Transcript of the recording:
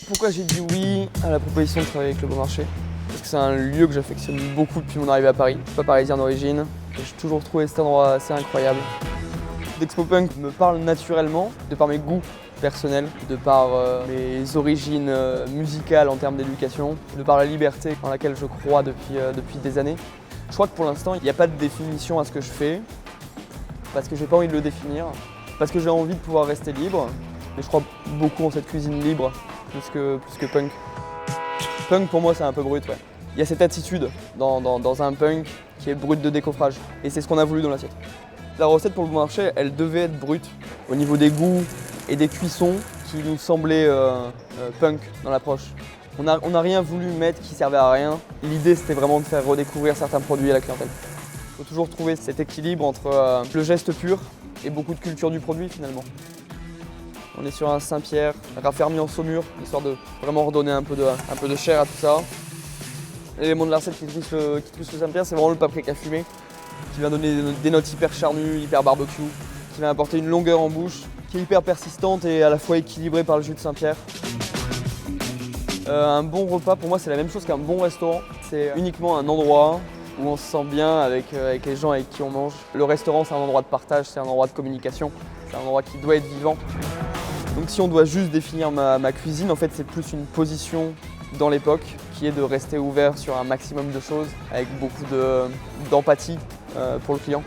Pourquoi j'ai dit oui à la proposition de travailler avec Le Bon Marché? Parce que c'est un lieu que j'affectionne beaucoup depuis mon arrivée à Paris. Je suis pas parisien d'origine, et j'ai toujours trouvé cet endroit assez incroyable. D'Expo Punk me parle naturellement, de par mes goûts personnels, de par mes origines musicales en termes d'éducation, de par la liberté en laquelle je crois depuis des années. Je crois que pour l'instant, il n'y a pas de définition à ce que je fais, parce que j'ai pas envie de le définir, parce que j'ai envie de pouvoir rester libre. Mais je crois beaucoup en cette cuisine libre, plus que punk. Punk pour moi c'est un peu brut, ouais. Il y a cette attitude dans un punk qui est brut de décoffrage. Et c'est ce qu'on a voulu dans l'assiette. La recette pour Le Bon Marché, elle devait être brute au niveau des goûts et des cuissons qui nous semblaient punk dans l'approche. On n'a rien voulu mettre qui servait à rien. L'idée c'était vraiment de faire redécouvrir certains produits à la clientèle. Il faut toujours trouver cet équilibre entre le geste pur et beaucoup de culture du produit finalement. On est sur un Saint-Pierre raffermi en saumure, histoire de vraiment redonner un peu de chair à tout ça. L'élément de la recette qui pousse le Saint-Pierre, c'est vraiment le paprika fumé, qui va donner des notes hyper charnues, hyper barbecue, qui va apporter une longueur en bouche, qui est hyper persistante et à la fois équilibrée par le jus de Saint-Pierre. Un bon repas, pour moi, c'est la même chose qu'un bon restaurant. C'est uniquement un endroit où on se sent bien avec les gens avec qui on mange. Le restaurant, c'est un endroit de partage, c'est un endroit de communication, c'est un endroit qui doit être vivant. Donc si on doit juste définir ma cuisine, en fait c'est plus une position dans l'époque qui est de rester ouvert sur un maximum de choses avec beaucoup d'empathie pour le client.